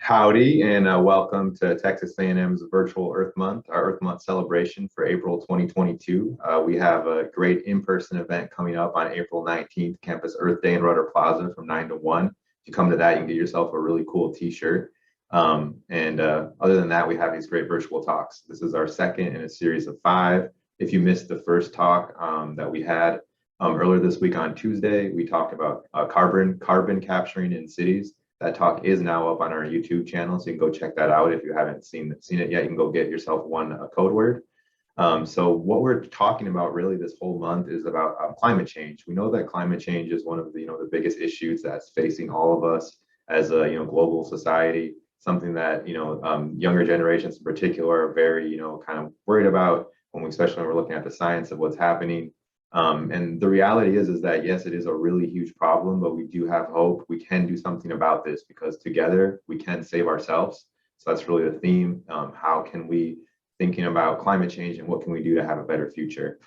Howdy, and welcome to Texas A&M's Virtual Earth Month, our Earth Month celebration for April 2022. We have a great in-person event coming up on April 19th, Campus Earth Day in Rudder Plaza from 9 to 1. If you come to that, you can get yourself a really cool t-shirt. Other than that, we have these great virtual talks. This is our second in a series of 5. If you missed the first talk that we had earlier this week on Tuesday, we talked about carbon capturing in cities. That talk is now up on our YouTube channel, so you can go check that out. If you haven't seen it yet, you can go get yourself one code word. So what we're talking about really this whole month is about climate change. We know that climate change is one of the the biggest issues that's facing all of us as a global society. Something that younger generations in particular are very kind of worried about especially when we're looking at the science of what's happening. And the reality is that yes, it is a really huge problem, but we do have hope. We can do something about this because together we can save ourselves. So that's really the theme. How can we thinking about climate change and what can we do to have a better future?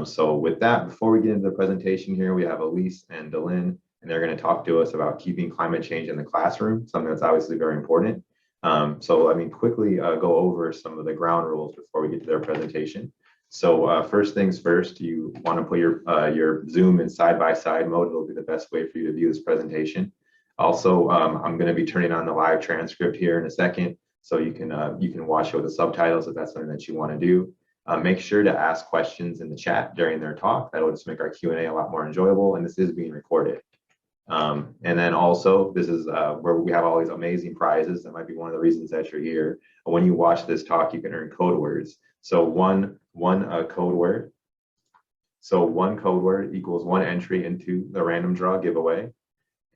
So with that, before we get into the presentation here, we have Elise and Dalynne, and they're going to talk to us about keeping climate change in the classroom, something that's obviously very important. So let me quickly go over some of the ground rules before we get to their presentation. So first things first, you want to put your Zoom in side-by-side mode. It'll be the best way for you to view this presentation. Also, I'm going to be turning on the live transcript here in a second, so you can watch it with the subtitles if that's something that you want to do. Make sure to ask questions in the chat during their talk. That will just make our Q&A a lot more enjoyable, and this is being recorded. And then also, this is where we have all these amazing prizes. That might be one of the reasons that you're here. When you watch this talk, you can earn code words. So one code word. So one code word equals one entry into the random draw giveaway.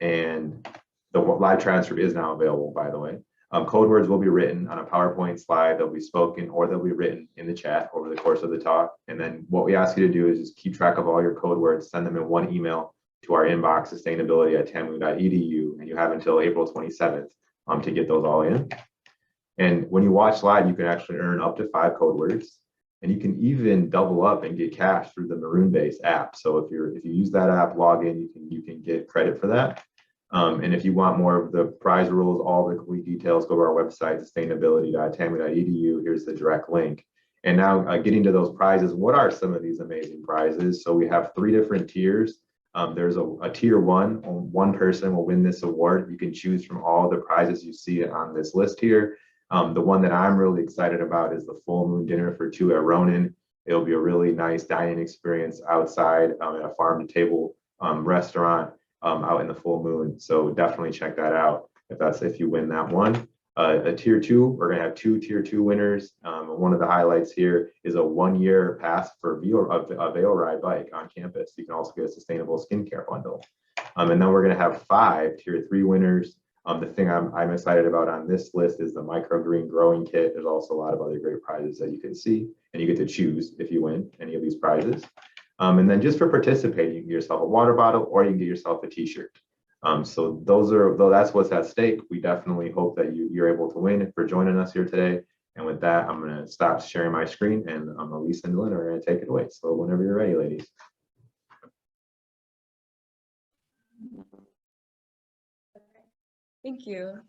And the live transcript is now available, by the way. Code words will be written on a PowerPoint slide. They'll be spoken or they'll be written in the chat over the course of the talk. And then what we ask you to do is just keep track of all your code words, send them in one email to our inbox, sustainability@tamu.edu, and you have until April 27th to get those all in. And when you watch live, you can actually earn up to 5 code words, and you can even double up and get cash through the Maroon-based app. So if you use that app, log in, you can get credit for that. And if you want more of the prize rules, all the complete details, go to our website, sustainability.tamu.edu. Here's the direct link. And now getting to those prizes, what are some of these amazing prizes? So we have 3 different tiers. There's a tier 1. One person will win this award. You can choose from all the prizes you see on this list here. The one that I'm really excited about is the full moon dinner for 2 at Ronin. It'll be a really nice dining experience outside at a farm to table restaurant out in the full moon. So definitely check that out if you win that one. A tier 2, we're gonna have 2 tier 2 winners. One of the highlights here is a 1-year pass for a Veil Ride bike on campus. You can also get a sustainable skincare bundle. And then we're gonna have 5 tier 3 winners. The thing I'm excited about on this list is the microgreen growing kit. There's also a lot of other great prizes that you can see, and you get to choose if you win any of these prizes. And then just for participating, you can get yourself a water bottle or you can get yourself a t-shirt. So that's what's at stake. We definitely hope that you're able to win for joining us here today. And with that, I'm going to stop sharing my screen, and Elise and Dalynne are going to take it away. So whenever you're ready, ladies. Thank you.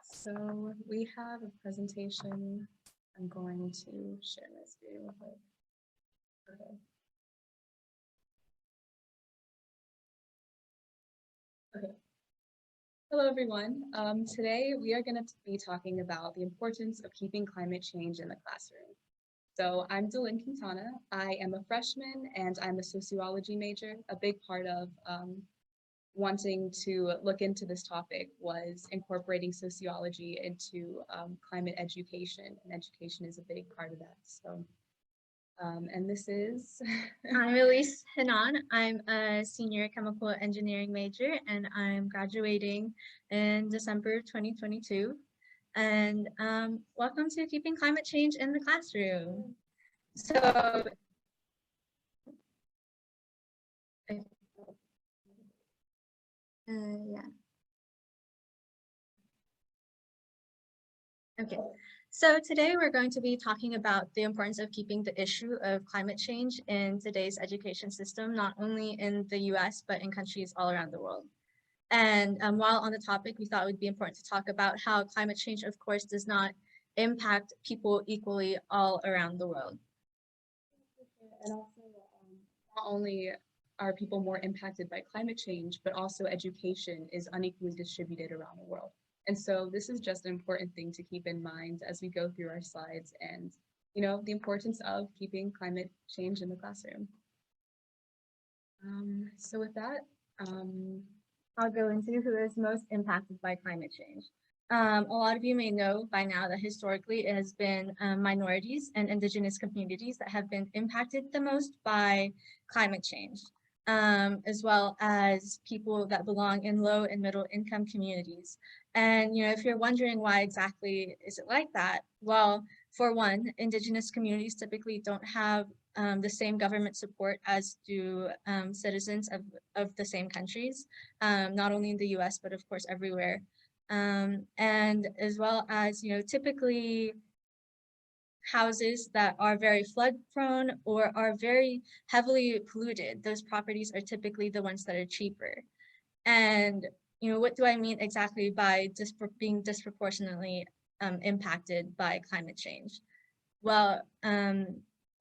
So we have a presentation. I'm going to share my screen real quick. Okay. Okay. Hello, everyone. Today we are going to be talking about the importance of keeping climate change in the classroom. So I'm Dalynne Quintana. I am a freshman and I'm a sociology major. A big part of wanting to look into this topic was incorporating sociology into climate education, and education is a big part of that. So, and this is... I'm Elise. I'm a senior chemical engineering major, and I'm graduating in December 2022. And welcome to Keeping Climate Change in the Classroom. So, yeah. Okay. So today we're going to be talking about the importance of keeping the issue of climate change in today's education system, not only in the US, but in countries all around the world. And while on the topic, we thought it would be important to talk about how climate change, of course, does not impact people equally all around the world. And also, not only are people more impacted by climate change, but also education is unequally distributed around the world. And so this is just an important thing to keep in mind as we go through our slides and, you know, the importance of keeping climate change in the classroom. So with that, I'll go into who is most impacted by climate change. A lot of you may know by now that historically it has been minorities and indigenous communities that have been impacted the most by climate change, as well as people that belong in low and middle income communities. And you know, if you're wondering why exactly is it like that, well, for one, indigenous communities typically don't have the same government support as do citizens of the same countries, not only in the US, but of course everywhere. And as well as, you know, typically houses that are very flood prone or are very heavily polluted, those properties are typically the ones that are cheaper. And, you know, what do I mean exactly by being disproportionately impacted by climate change? Well,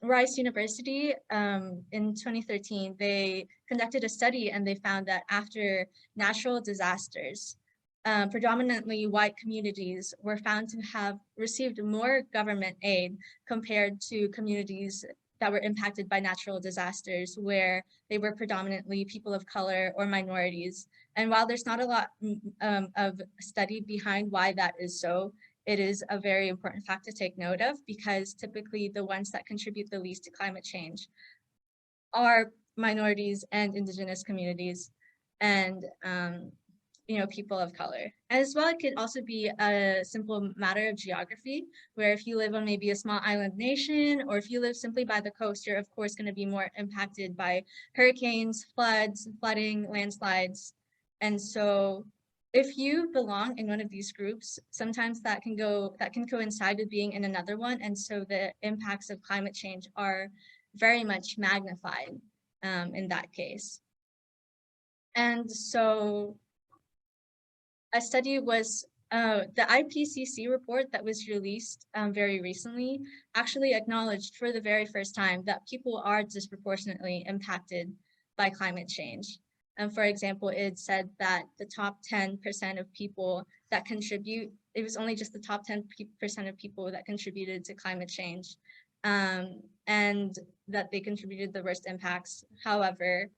Rice University in 2013, they conducted a study and they found that after natural disasters, predominantly white communities were found to have received more government aid compared to communities that were impacted by natural disasters where they were predominantly people of color or minorities. And while there's not a lot of study behind why that is so, it is a very important fact to take note of because typically the ones that contribute the least to climate change are minorities and indigenous communities and you know, people of color. As well, it could also be a simple matter of geography, where if you live on maybe a small island nation, or if you live simply by the coast, you're of course going to be more impacted by hurricanes, floods, flooding, landslides. And so if you belong in one of these groups, sometimes that can coincide with being in another one. And so the impacts of climate change are very much magnified in that case. And so a study was the IPCC report that was released very recently actually acknowledged for the very first time that people are disproportionately impacted by climate change. And for example, it said that the top 10% of people that contribute, it was only just the top 10% of people that contributed to climate change, and that they contributed the worst impacts. However,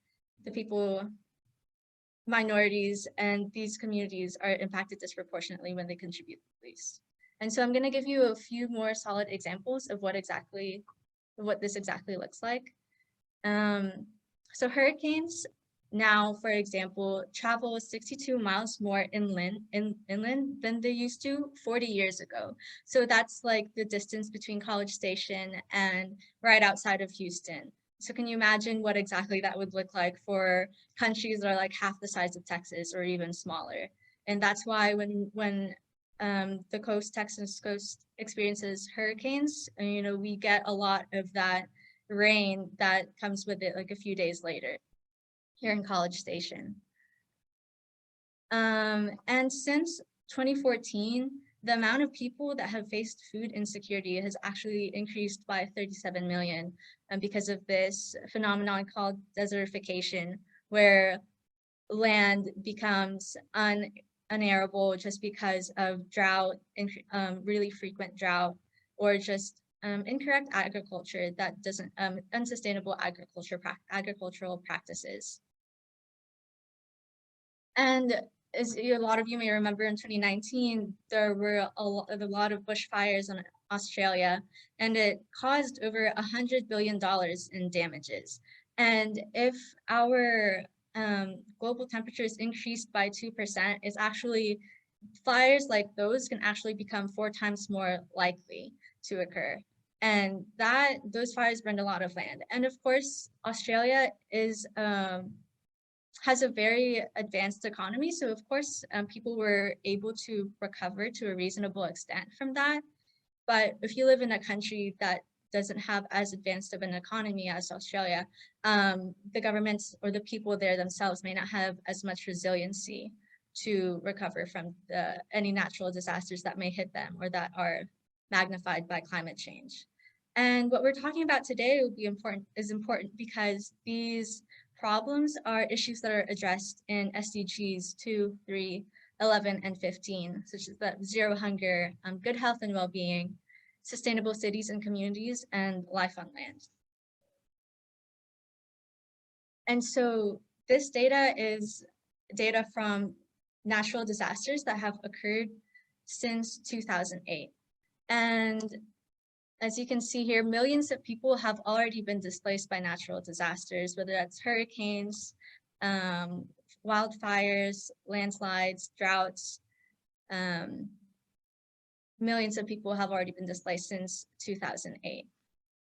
the people, minorities and these communities are impacted disproportionately when they contribute the least. And so I'm going to give you a few more solid examples of what this exactly looks like. So hurricanes now, for example, travel 62 miles more inland than they used to 40 years ago. So that's like the distance between College Station and right outside of Houston. So can you imagine what exactly that would look like for countries that are like half the size of Texas or even smaller? And that's why when the Texas coast experiences hurricanes, you know, we get a lot of that rain that comes with it like a few days later here in College Station. And since 2014, the amount of people that have faced food insecurity has actually increased by 37 million because of this phenomenon called desertification, where land becomes unarable just because of drought, really frequent drought, or just incorrect agriculture that doesn't, unsustainable agricultural practices. And as a lot of you may remember, in 2019, there were a lot of bushfires in Australia, and it caused over $100 billion in damages. And if our global temperatures increased by 2%, it's actually, fires like those can actually become 4 times more likely to occur. And those fires burned a lot of land. And of course, Australia has a very advanced economy. So of course, people were able to recover to a reasonable extent from that. But if you live in a country that doesn't have as advanced of an economy as Australia, the governments or the people there themselves may not have as much resiliency to recover from any natural disasters that may hit them or that are magnified by climate change. And what we're talking about today is important because these problems are issues that are addressed in SDGs 2, 3, 11, and 15, such as the zero hunger, good health and well-being, sustainable cities and communities, and life on land. And so this data is data from natural disasters that have occurred since 2008. And as you can see here, millions of people have already been displaced by natural disasters, whether that's hurricanes, wildfires, landslides, droughts. Millions of people have already been displaced since 2008.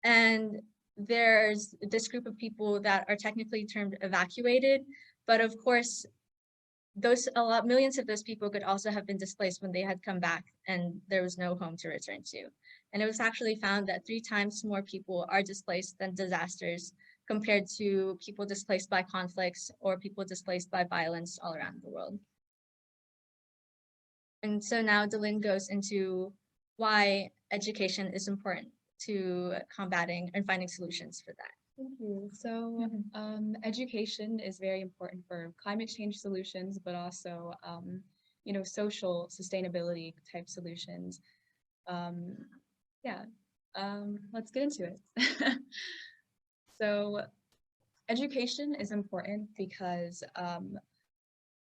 And there's this group of people that are technically termed evacuated, but of course, millions of those people could also have been displaced when they had come back and there was no home to return to. And it was actually found that 3 times more people are displaced than disasters compared to people displaced by conflicts or people displaced by violence all around the world. And so now Dalynne goes into why education is important to combating and finding solutions for that. Thank you. So education is very important for climate change solutions, but also, social sustainability type solutions. Let's get into it. So education is important because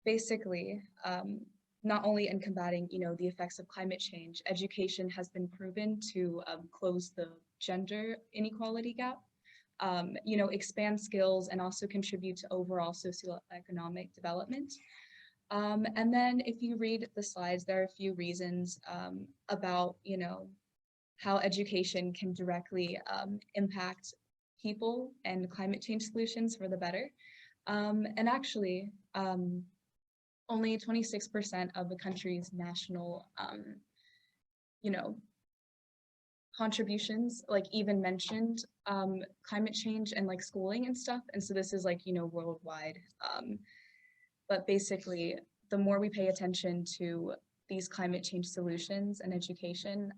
basically, not only in combating, the effects of climate change, education has been proven to close the gender inequality gap, expand skills and also contribute to overall socioeconomic development. And then if you read the slides, there are a few reasons about, how education can directly impact people and climate change solutions for the better. And actually, only 26% of the country's national, contributions even mentioned climate change and schooling and stuff. And so this is worldwide. But basically, the more we pay attention to these climate change solutions and education,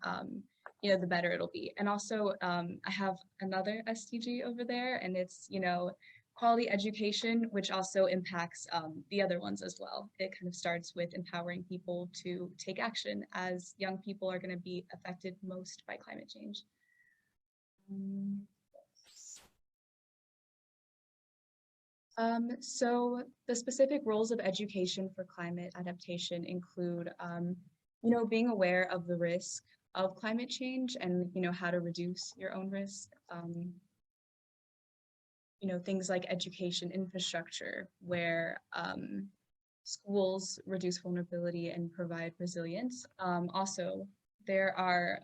the better it'll be. And also, I have another SDG over there, and it's, quality education, which also impacts the other ones as well. It kind of starts with empowering people to take action, as young people are going to be affected most by climate change. So the specific roles of education for climate adaptation include, being aware of the risk of climate change and, how to reduce your own risk. Things like education infrastructure, where schools reduce vulnerability and provide resilience. Also, there are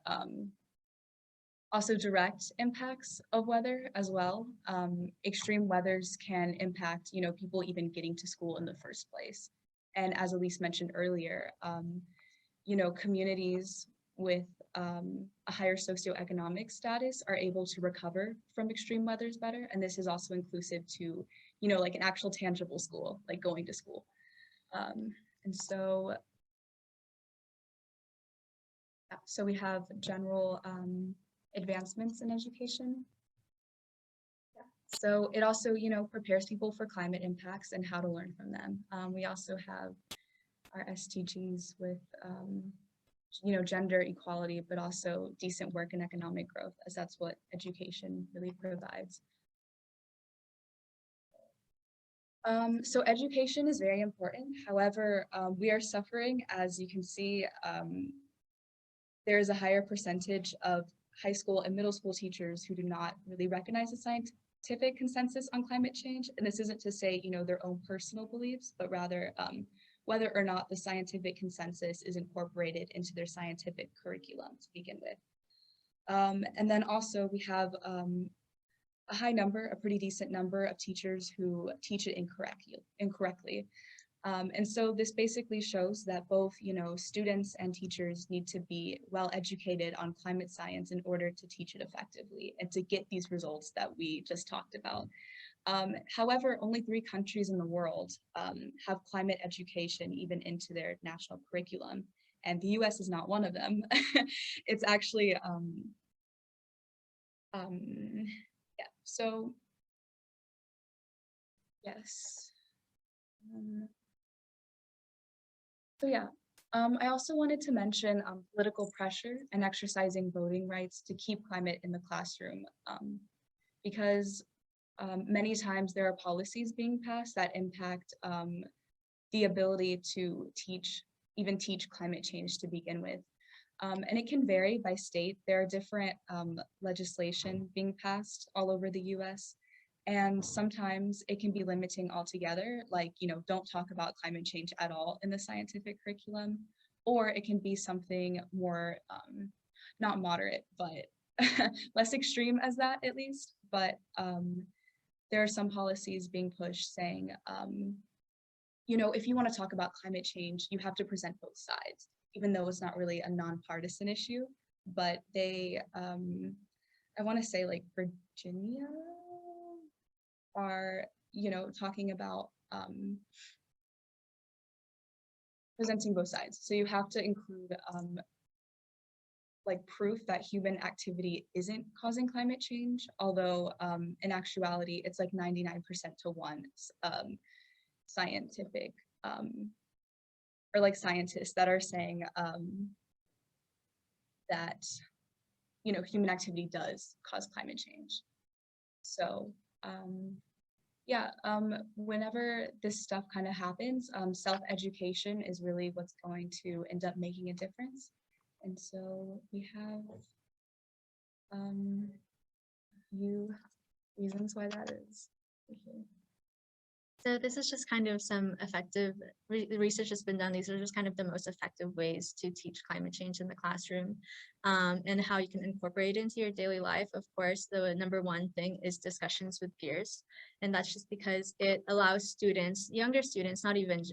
also direct impacts of weather as well. Extreme weathers can impact, people even getting to school in the first place. And as Elise mentioned earlier, communities with a higher socioeconomic status are able to recover from extreme weathers better. And this is also inclusive to, an actual tangible school, like going to school. And so we have general advancements in education. So it also, prepares people for climate impacts and how to learn from them. We also have our SDGs with gender equality, but also decent work and economic growth, as that's what education really provides. So education is very important. However, we are suffering, as you can see, there is a higher percentage of high school and middle school teachers who do not really recognize the scientific consensus on climate change. And this isn't to say, their own personal beliefs, but rather whether or not the scientific consensus is incorporated into their scientific curriculum to begin with. And then also we have a high number, a pretty decent number of teachers who teach it incorrectly. And so this basically shows that both, students and teachers need to be well educated on climate science in order to teach it effectively and to get these results that we just talked about. However, only 3 countries in the world have climate education even into their national curriculum, and the US is not one of them. It's actually, yeah, so, yes. So yeah, I also wanted to mention political pressure and exercising voting rights to keep climate in the classroom, because many times there are policies being passed that impact the ability to even teach climate change to begin with. And it can vary by state. There are different legislation being passed all over the US. And sometimes it can be limiting altogether, like, don't talk about climate change at all in the scientific curriculum, or it can be something more, not moderate, but less extreme as that at least. But there are some policies being pushed saying, if you want to talk about climate change, you have to present both sides, even though it's not really a nonpartisan issue. But they, I want to say like Virginia are, talking about presenting both sides. So you have to include like proof that human activity isn't causing climate change, although in actuality, it's like 99% to 1 scientific or like scientists that are saying that, human activity does cause climate change. So yeah, whenever this stuff kind of happens, self-education is really what's going to end up making a difference. And so we have a few reasons why that is. So this is just kind of some effective research has been done. These are just kind of the most effective ways to teach climate change in the classroom, and how you can incorporate it into your daily life. Of course, the number one thing is discussions with peers. And that's just because it allows students, younger students, not even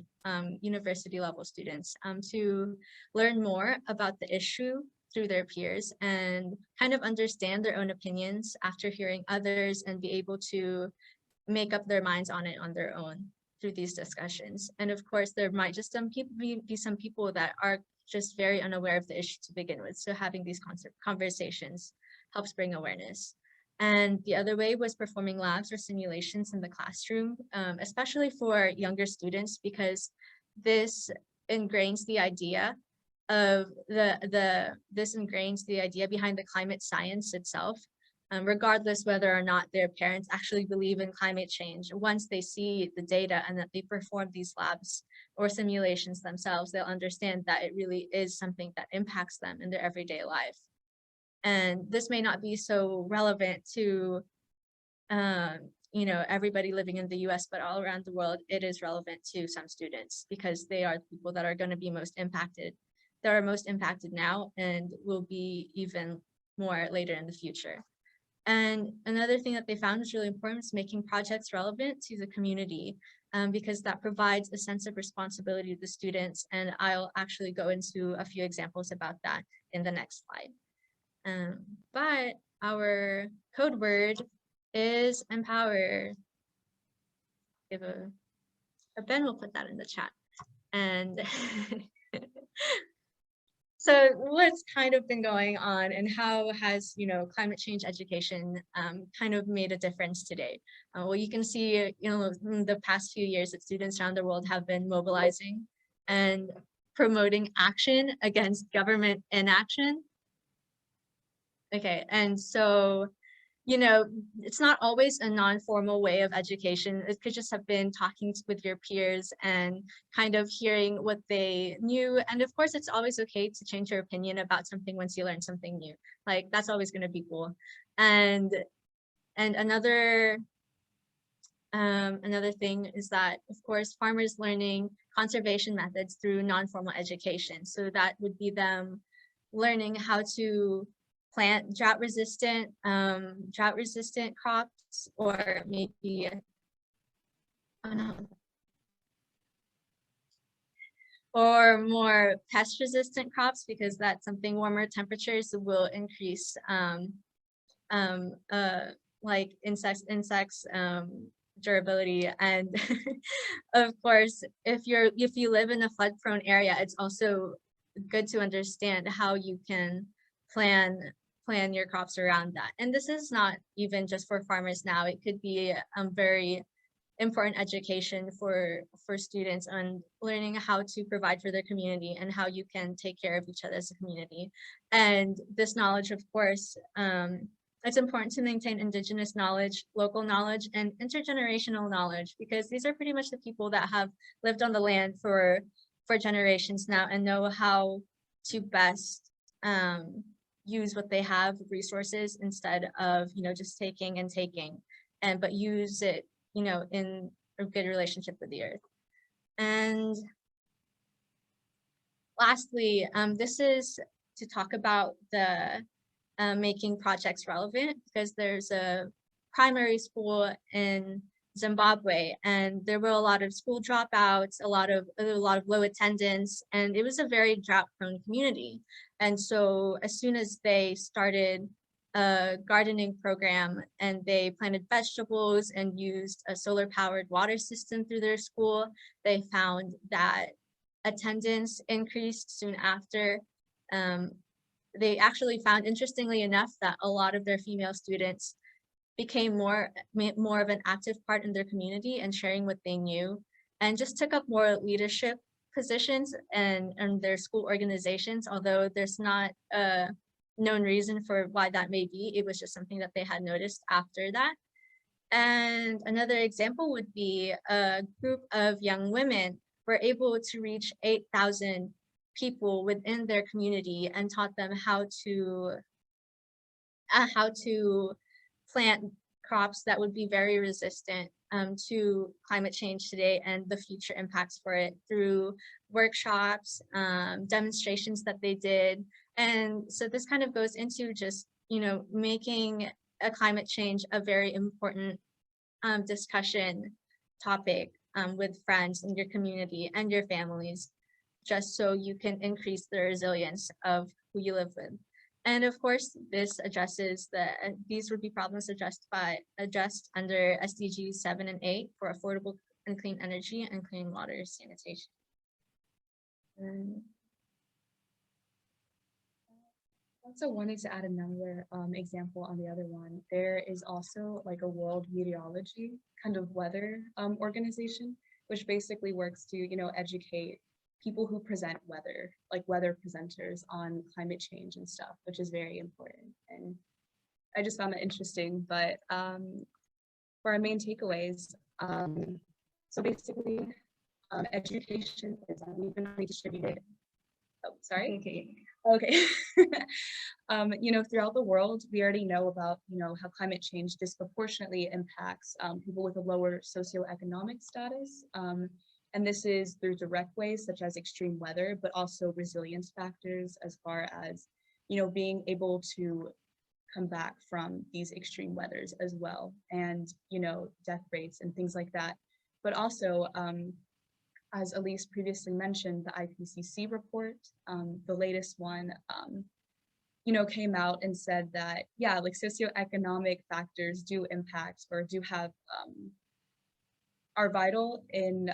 university level students, to learn more about the issue through their peers and kind of understand their own opinions after hearing others and be able to make up their minds on it on their own through these discussions. And of course, there might just be some people that are just very unaware of the issue to begin with. So having these conversations helps bring awareness. And the other way was performing labs or simulations in the classroom, especially for younger students, because this ingrains the idea of this ingrains the idea behind the climate science itself. Regardless whether or not their parents actually believe in climate change, once they see the data and that they perform these labs or simulations themselves, they'll understand that it really is something that impacts them in their everyday life. And this may not be so relevant to, everybody living in the US, but all around the world, it is relevant to some students because they are the people that are going to be most impacted. They are most impacted now and will be even more later in the future. And another thing that they found is really important is making projects relevant to the community, because that provides a sense of responsibility to the students. And I'll actually go into a few examples about that in the next slide. But our code word is empower. Give Ben will put that in the chat. And so what's kind of been going on and how has, climate change education kind of made a difference today? Well, you can see, in the past few years that students around the world have been mobilizing and promoting action against government inaction. Okay, and so, it's not always a non-formal way of education. It could just have been talking with your peers and kind of hearing what they knew. And of course, it's always okay to change your opinion about something once you learn something new. Like, that's always going to be cool. And another thing is that, of course, farmers learning conservation methods through non-formal education. So that would be them learning how to plant drought-resistant crops, or maybe or more pest-resistant crops, because that's something warmer temperatures will increase like insects durability. And of course, if you live in a flood prone area, it's also good to understand how you can plan your crops around that. And this is not even just for farmers now. It could be very important education for students on learning how to provide for their community and how you can take care of each other as a community. And this knowledge, of course, it's important to maintain indigenous knowledge, local knowledge, and intergenerational knowledge, because these are pretty much the people that have lived on the land for generations now and know how to best use what they have, resources, instead of, just taking and taking, but use it, in a good relationship with the earth. And lastly, this is to talk about the making projects relevant, because there's a primary school in Zimbabwe, and there were a lot of school dropouts, a lot of low attendance, and it was a very drought-prone community. And so as soon as they started a gardening program and they planted vegetables and used a solar-powered water system through their school, they found that attendance increased soon after. They actually found, interestingly enough, that a lot of their female students became more of an active part in their community and sharing what they knew, and just took up more leadership positions and their school organizations, although there's not a known reason for why that may be. It was just something that they had noticed after that. And another example would be a group of young women were able to reach 8,000 people within their community and taught them how to plant crops that would be very resistant to climate change today and the future impacts for it, through workshops, demonstrations that they did. And so this kind of goes into just, making a climate change a very important discussion topic with friends in your community and your families, just so you can increase the resilience of who you live with. And of course, this addresses these would be problems addressed under SDGs 7 and 8 for affordable and clean energy and clean water sanitation. Also wanted to add another example on the other one. There is also like a world meteorology kind of weather organization, which basically works to, educate people who present weather, like weather presenters, on climate change and stuff, which is very important. And I just found that interesting. But for our main takeaways, so basically education is unevenly distributed. Oh, sorry. Okay. Throughout the world, we already know about, how climate change disproportionately impacts people with a lower socioeconomic status. And this is through direct ways such as extreme weather, but also resilience factors as far as, being able to come back from these extreme weathers as well, and, death rates and things like that. But also, as Elise previously mentioned, the IPCC report, the latest one, came out and said that, yeah, like socioeconomic factors do impact or do have, are vital in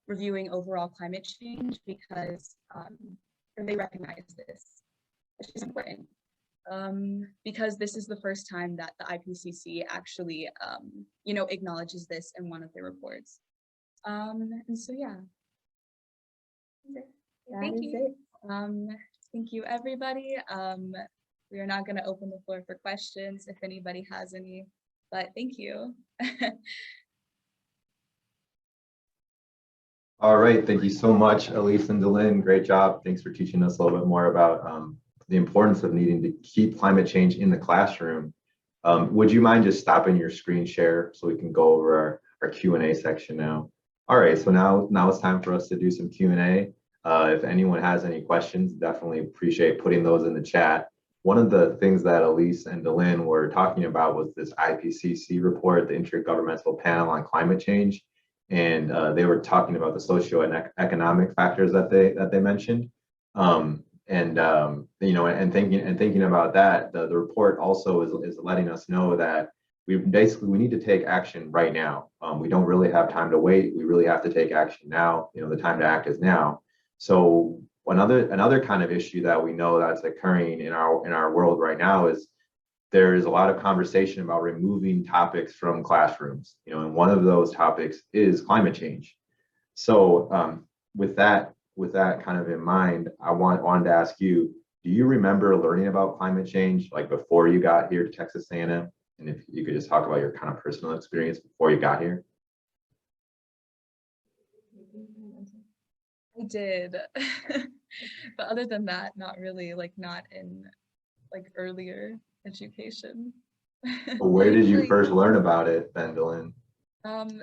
reviewing overall climate change, because they recognize this, which is important, because this is the first time that the IPCC actually, acknowledges this in one of their reports. And so, yeah, Thank you. Thank you, everybody. We are not going to open the floor for questions if anybody has any, but thank you. All right, thank you so much, Elise and Dalynne. Great job. Thanks for teaching us a little bit more about the importance of needing to keep climate change in the classroom. Would you mind just stopping your screen share so we can go over our Q&A section now? All right, so now it's time for us to do some Q&A. If anyone has any questions, definitely appreciate putting those in the chat. One of the things that Elise and Dalynne were talking about was this IPCC report, the Intergovernmental Panel on Climate Change. And they were talking about the socioeconomic factors that they mentioned, and thinking about that, the report also is letting us know that we need to take action right now. We don't really have time to wait. We really have to take action now. The time to act is now. So another kind of issue that we know that's occurring in our world right now is there is a lot of conversation about removing topics from classrooms. And one of those topics is climate change. So with that kind of in mind, I wanted to ask you, do you remember learning about climate change like before you got here to Texas A&M? And if you could just talk about your kind of personal experience before you got here. I did. But other than that, not really, like not in like earlier education. Where did you first learn about it, Dalynne?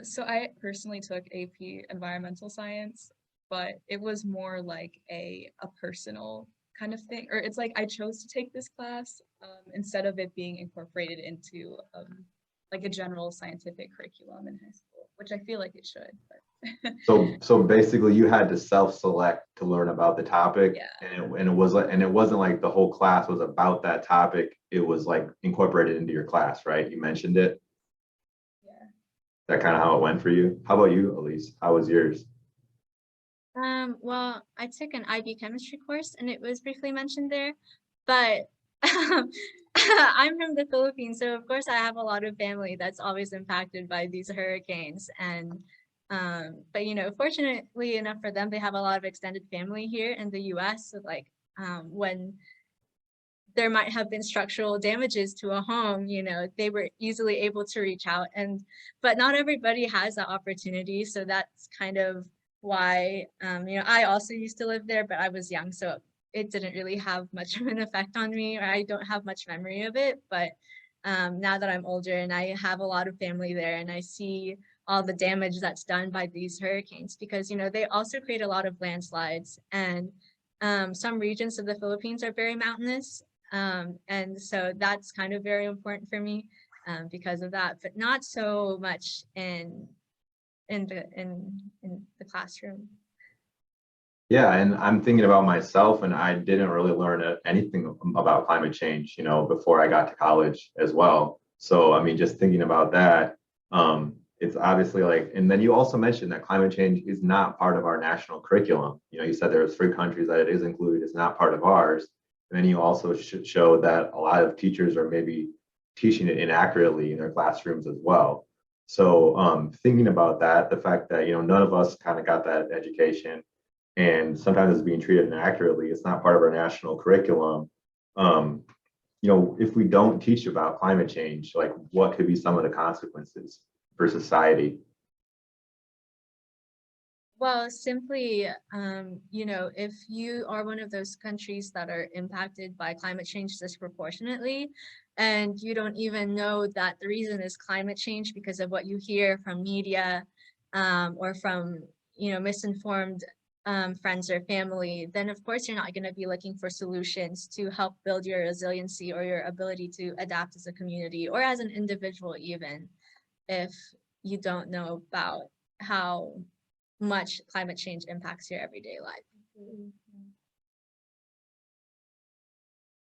So I personally took AP environmental science, but it was more like a personal kind of thing, or it's like I chose to take this class instead of it being incorporated into like a general scientific curriculum in high school, which I feel like it should. But So basically, you had to self-select to learn about the topic, yeah. and it wasn't like the whole class was about that topic. It was like incorporated into your class, right? You mentioned it. Yeah. That kind of how it went for you. How about you, Elise? How was yours? Well, I took an IB chemistry course and it was briefly mentioned there, but I'm from the Philippines, so of course I have a lot of family that's always impacted by these hurricanes. And but fortunately enough for them, they have a lot of extended family here in the US. So like when there might have been structural damages to a home, they were easily able to reach out. But not everybody has that opportunity. So that's kind of why, I also used to live there, but I was young, so it didn't really have much of an effect on me, or I don't have much memory of it. But now that I'm older and I have a lot of family there and I see all the damage that's done by these hurricanes, because, they also create a lot of landslides, and some regions of the Philippines are very mountainous. And so that's kind of very important for me because of that, but not so much in the classroom. Yeah, and I'm thinking about myself, and I didn't really learn anything about climate change, before I got to college as well. So, I mean, just thinking about that, it's obviously like, and then you also mentioned that climate change is not part of our national curriculum. You said there was 3 countries that it is included, it's not part of ours. And then you also show that a lot of teachers are maybe teaching it inaccurately in their classrooms as well. So thinking about that, the fact that, none of us kind of got that education, and sometimes it's being treated inaccurately, it's not part of our national curriculum. If we don't teach about climate change, like what could be some of the consequences for society? Well, simply, if you are one of those countries that are impacted by climate change disproportionately, and you don't even know that the reason is climate change because of what you hear from media or from, misinformed friends or family, then of course you're not going to be looking for solutions to help build your resiliency or your ability to adapt as a community or as an individual, even if you don't know about how much climate change impacts your everyday life.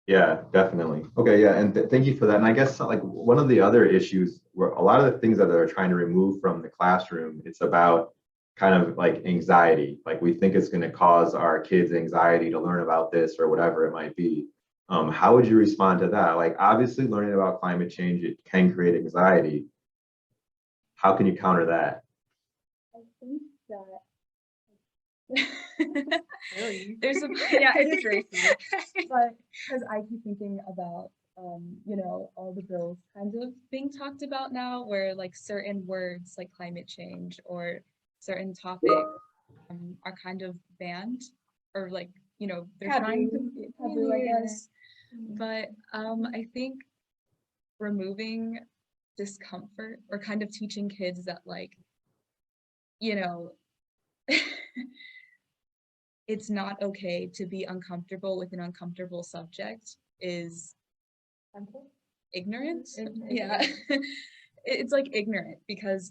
Yeah, definitely. Okay, yeah, and thank you for that. And I guess like one of the other issues where a lot of the things that they're trying to remove from the classroom, it's about kind of like anxiety. Like we think it's going to cause our kids anxiety to learn about this or whatever it might be. How would you respond to that? Like obviously learning about climate change, it can create anxiety. How can you counter that? I think that there's a yeah, it is racist, but because I keep thinking about all the bills kind of being talked about now, where like certain words like climate change or certain topics are kind of banned, or like they're trying to be taboo, I guess. But I think removing discomfort or kind of teaching kids that like it's not okay to be uncomfortable with an uncomfortable subject is ignorant. Yeah. It's like ignorant because,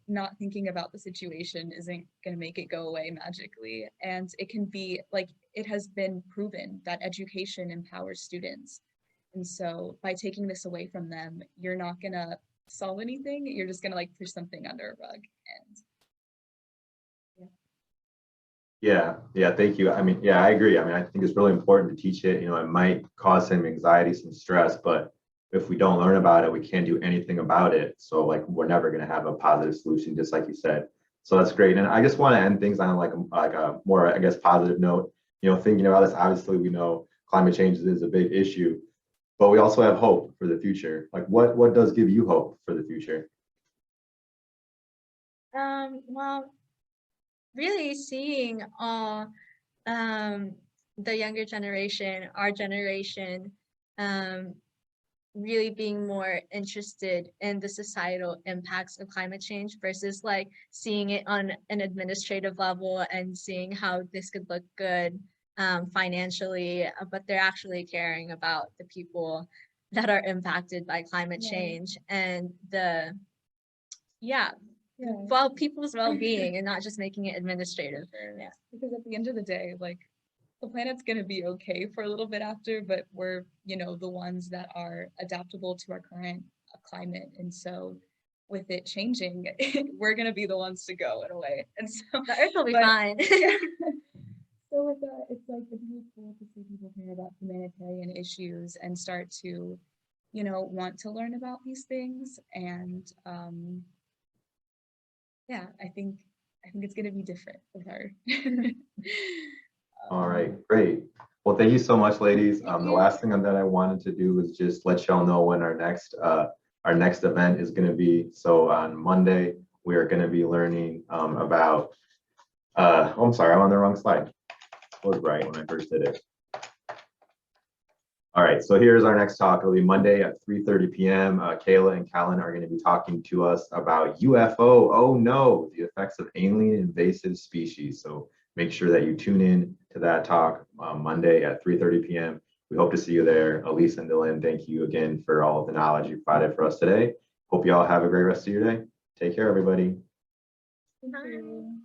not thinking about the situation isn't going to make it go away magically. And it can be like, it has been proven that education empowers students. And so by taking this away from them, you're not going to solve anything. You're just gonna like push something under a rug. And Yeah, thank you. I mean, yeah, I agree. I mean, I think it's really important to teach it. You know, it might cause some anxiety, some stress, but if we don't learn about it, we can't do anything about it. So like, we're never going to have a positive solution, just like you said. So that's great. And I just want to end things on like a more, I guess, positive note. You know, thinking about this, obviously, we know climate change is a big issue, but we also have hope for the future. Like, what does give you hope for the future? Well, really seeing all the younger generation, our generation, um, really being more interested in the societal impacts of climate change versus like seeing it on an administrative level and seeing how this could look good financially, but they're actually caring about the people that are impacted by climate change and the yeah well people's well-being and not just making it administrative. Yeah, because at the end of the day, like the planet's going to be okay for a little bit after, but we're, you know, the ones that are adaptable to our current climate. And so with it changing, we're going to be the ones to go in a way. And so the earth will be but- fine. So with that, it's like it's really cool to see people care about humanitarian issues and start to, you know, want to learn about these things. And yeah, I think it's going to be different with her. All right, great. Well, thank you so much, ladies. The last thing that I wanted to do was just let y'all know when our next event is going to be. So on Monday, we are going to be learning about. Oh, I'm sorry, I'm on the wrong slide. I was right when I first did it. All right, so here's our next talk. It'll be Monday at 3:30 p.m. Kayla and Callan are going to be talking to us about UFO. Oh no, the effects of alien invasive species. So make sure that you tune in to that talk Monday at 3:30 p.m. We hope to see you there. Elise and Dalynne, thank you again for all of the knowledge you provided for us today. Hope you all have a great rest of your day. Take care, everybody. Thank you.